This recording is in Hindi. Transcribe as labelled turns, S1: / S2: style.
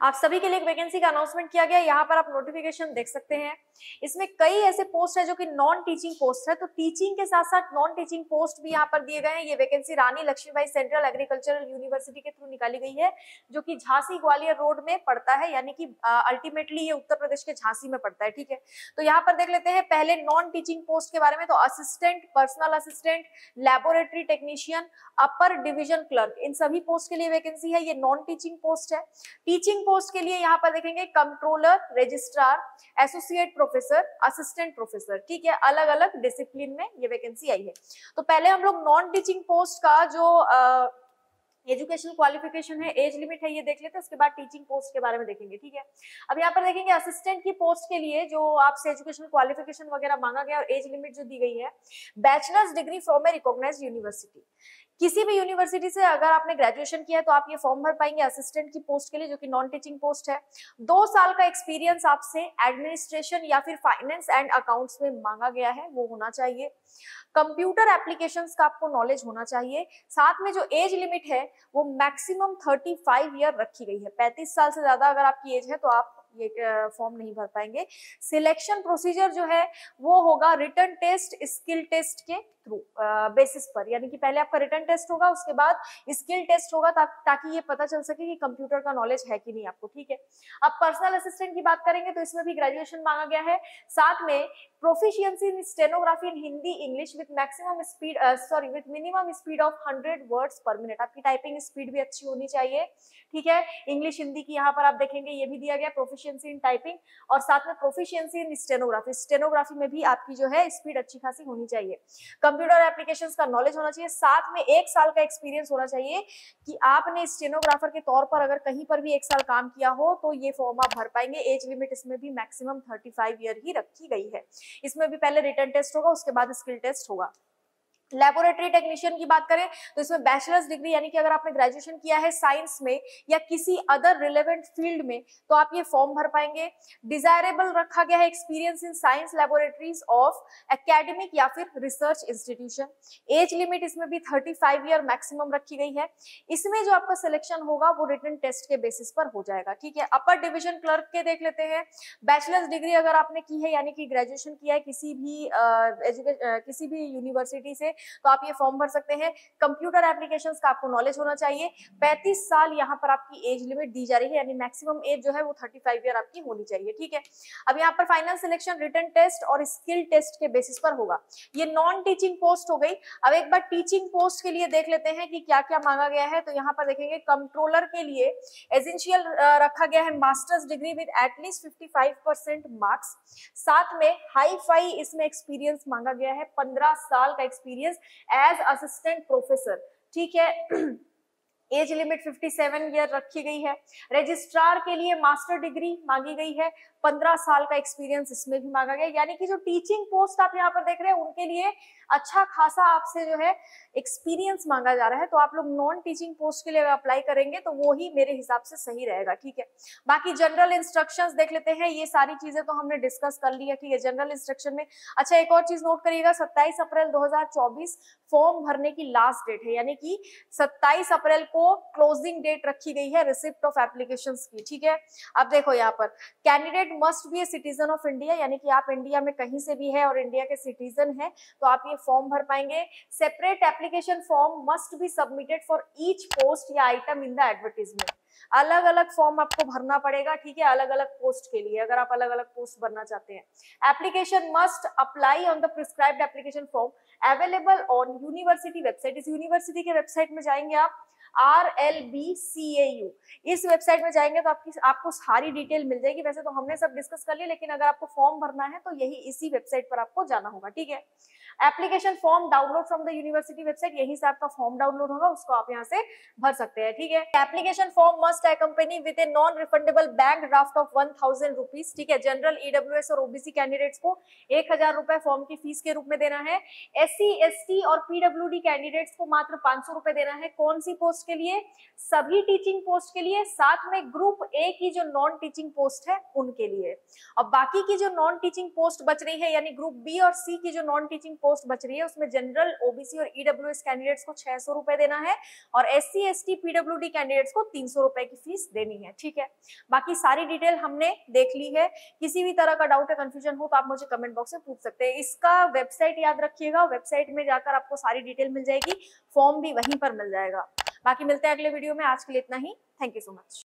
S1: आप सभी के लिए एक वैकेंसी का अनाउंसमेंट किया गया, यहाँ पर आप नोटिफिकेशन देख सकते हैं। इसमें कई ऐसे पोस्ट है जो कि नॉन टीचिंग पोस्ट है, तो टीचिंग के साथ साथ नॉन टीचिंग पोस्ट भी यहाँ पर दिए गए हैं। ये वैकेंसी रानी लक्ष्मीबाई सेंट्रल एग्रीकल्चरल यूनिवर्सिटी के थ्रू निकाली गई है, जो कि झांसी ग्वालियर रोड में पड़ता है, यानी कि अल्टीमेटली ये उत्तर प्रदेश के झांसी में पड़ता है। ठीक है, तो यहाँ पर देख लेते हैं पहले नॉन टीचिंग पोस्ट के बारे में। तो assistant, personal assistant, laboratory technician, upper division clerk, इन सभी पोस्ट के लिए वैकेंसी है। ये नॉन टीचिंग पोस्ट है। टीचिंग पोस्ट के लिए यहाँ पर देखेंगे controller, registrar, associate professor, assistant professor. ठीक है, अलग अलग डिसिप्लिन में ये वैकेंसी आई है। तो पहले हम लोग नॉन टीचिंग पोस्ट का जो एजुकेशनल क्वालिफिकेशन है, एज लिमिट है, ये देख लेते हैं। उसके बाद टीचिंग पोस्ट के बारे में देखेंगे। ठीक है, अब यहाँ पर देखेंगे असिस्टेंट की पोस्ट के लिए जो आपसे एजुकेशनल क्वालिफिकेशन वगैरह मांगा गया और एज लिमिट जो दी गई है, bachelor's degree from a recognised university. किसी भी यूनिवर्सिटी से अगर आपने ग्रेजुएशन किया है तो आप ये फॉर्म भर पाएंगे असिस्टेंट की पोस्ट के लिए, जो कि नॉन टीचिंग पोस्ट है। 2 साल का एक्सपीरियंस आपसे एडमिनिस्ट्रेशन या फिर फाइनेंस एंड अकाउंट्स में मांगा गया है, वो होना चाहिए। कंप्यूटर एप्लीकेशंस का आपको नॉलेज होना चाहिए। साथ में जो एज लिमिट है वो मैक्सिमम 35 ईयर रखी गई है। 35 साल से ज्यादा अगर आपकी एज है तो आप ये फॉर्म नहीं भर पाएंगे। सिलेक्शन प्रोसीजर जो है वो होगा रिटन टेस्ट, स्किल टेस्ट के थ्रू बेसिस पर, यानी कि पहले आपका रिटन टेस्ट होगा, उसके बाद स्किल टेस्ट होगा, ताकि ये पता चल सके कि कंप्यूटर का नॉलेज है कि नहीं आपको। ठीक है, अब पर्सनल असिस्टेंट की बात करेंगे तो इसमें भी ग्रेजुएशन मांगा गया है। साथ में proficiency in stenography in Hindi English with maximum speed with minimum speed of 100 words पर मिनट। आपकी टाइपिंग स्पीड भी अच्छी होनी चाहिए। ठीक है, इंग्लिश हिंदी की यहाँ पर आप देखेंगे ये भी दिया गया, प्रोफिशिएंसी इन टाइपिंग, और साथ में प्रोफिशिएंसी इन स्टेनोग्राफी। स्टेनोग्राफी में भी आपकी जो है स्पीड अच्छी खासी होनी चाहिए। कंप्यूटर एप्लीकेशंस का नॉलेज होना चाहिए। साथ में 1 साल का एक्सपीरियंस होना चाहिए कि आपने स्टेनोग्राफर के तौर पर अगर कहीं पर भी 1 साल काम किया हो तो ये फॉर्म आप भर पाएंगे। एज लिमिट इसमें भी मैक्सिमम 35 ईयर ही रखी गई है। इसमें भी पहले रिटन टेस्ट होगा, उसके बाद स्किल टेस्ट होगा। लैबोरेटरी टेक्नीशियन की बात करें तो इसमें बैचलर्स डिग्री, यानी कि अगर आपने ग्रेजुएशन किया है साइंस में या किसी अदर रिलेवेंट फील्ड में तो आप ये फॉर्म भर पाएंगे। डिजायरेबल रखा गया है experience in science laboratories of academic या फिर रिसर्च इंस्टीट्यूशन। एज लिमिट इसमें भी 35 ईयर मैक्सिमम रखी गई है। इसमें जो आपका सिलेक्शन होगा वो रिटन टेस्ट के बेसिस पर हो जाएगा। ठीक है, अपर डिवीजन क्लर्क के देख लेते हैं। बैचलर्स डिग्री अगर आपने की है, यानी कि ग्रेजुएशन किया है किसी भी यूनिवर्सिटी से, तो आप ये फॉर्म भर सकते हैं। कंप्यूटर एप्लीकेशंस का आपको नॉलेज होना चाहिए। 35 साल यहाँ पर आपकी एज लिमिट दी जा रही है, यानी मैक्सिमम एज जो है वो 35 ईयर आपकी होनी चाहिए। ठीक है, अब यहाँ पर फाइनल सिलेक्शन रिटन टेस्ट और स्किल टेस्ट के बेसिस पर होगा। ये नॉन टीचिंग पोस्ट हो गई। अब एक बार टीचिंग पोस्ट के लिए देख लेते हैं कि क्या क्या मांगा गया है। तो यहाँ पर देखेंगे कंट्रोलर के लिए एसेंशियल रखा गया है masters degree with at least 55% marks. साथ में हाई फाई इसमें एक्सपीरियंस मांगा गया है, 15 साल का एक्सपीरियंस एज असिस्टेंट प्रोफेसर। ठीक है, एज लिमिट 57 ईयर रखी गई है। रजिस्ट्रार के लिए मास्टर डिग्री मांगी गई है, 15 साल का एक्सपीरियंस इसमें भी मांगा गया। यानी कि जो टीचिंग पोस्ट आप यहाँ पर देख रहे हैं उनके लिए अच्छा खासा आपसे जो है एक्सपीरियंस मांगा जा रहा है। तो आप लोग नॉन टीचिंग पोस्ट के लिए अप्लाई करेंगे तो वो ही मेरे हिसाब से सही रहेगा। ठीक है, बाकी जनरल इंस्ट्रक्शंस देख लेते हैं। ये सारी चीजें तो हमने डिस्कस कर ली है। ठीक है, जनरल इंस्ट्रक्शन में अच्छा एक और चीज नोट करिएगा, 27 अप्रैल 2024 फॉर्म भरने की लास्ट डेट है, यानी कि 27 अप्रैल को क्लोजिंग डेट रखी गई है रिसिप्ट ऑफ एप्लीकेशंस की। ठीक है, अब देखो यहाँ पर candidate must be a citizen of India, यानी कि आप इंडिया में कहीं से भी है और इंडिया के सिटीजन है तो आप ये फॉर्म भर पाएंगे। Separate application form must be submitted for each post या आइटम इन द एडवर्टीजमेंट। अलग अलग फॉर्म आपको भरना पड़ेगा। ठीक है, अलग अलग पोस्ट के लिए अगर आप अलग अलग पोस्ट भरना चाहते हैं। Application must apply on the prescribed application form available on university website. इस यूनिवर्सिटी के वेबसाइट में जाएंगे आप, RLBCAU, इस वेबसाइट में जाएंगे तो आपको सारी डिटेल मिल जाएगी। वैसे तो हमने सब डिस्कस कर लिया, लेकिन अगर आपको फॉर्म भरना है तो यही इसी वेबसाइट पर आपको जाना होगा। ठीक है, application form download from the university website, यहीं से आपका फॉर्म डाउनलोड होगा, उसको आप यहाँ से भर सकते हैं। ठीक है, application form must accompany with a non refundable bank draft of 1000 rupees. ठीक है, जनरल, EWS और OBC कैंडिडेट्स को 1000 रुपए फॉर्म की फीस के रूप में देना है। SC ST और PWD कैंडिडेट्स को मात्र 500 रुपए देना है। कौन सी पोस्ट के लिए, सभी टीचिंग पोस्ट के लिए, साथ में ग्रुप ए की जो नॉन टीचिंग पोस्ट है उनके लिए। और बाकी की जो नॉन टीचिंग पोस्ट बच रही है यानी ग्रुप बी और सी की जो नॉन टीचिंग पोस्ट बच रही है उसमें जनरल, ओबीसी और ईडब्ल्यूएस कैंडिडेट्स को 600 रुपए देना है और एससी एसटी पीडब्ल्यूडी कैंडिडेट्स को 300 रुपए की फीस देनी है। ठीक है, बाकी सारी डिटेल हमने देख ली है। किसी भी तरह का डाउट या कंफ्यूजन हो तो आप मुझे कमेंट बॉक्स में पूछ सकते हैं। इसका वेबसाइट याद रखिएगा, वेबसाइट में जाकर आपको सारी डिटेल मिल जाएगी, फॉर्म भी वहीं पर मिल जाएगा। बाकी मिलते हैं अगले वीडियो में, आज के लिए इतना ही। Thank you so much.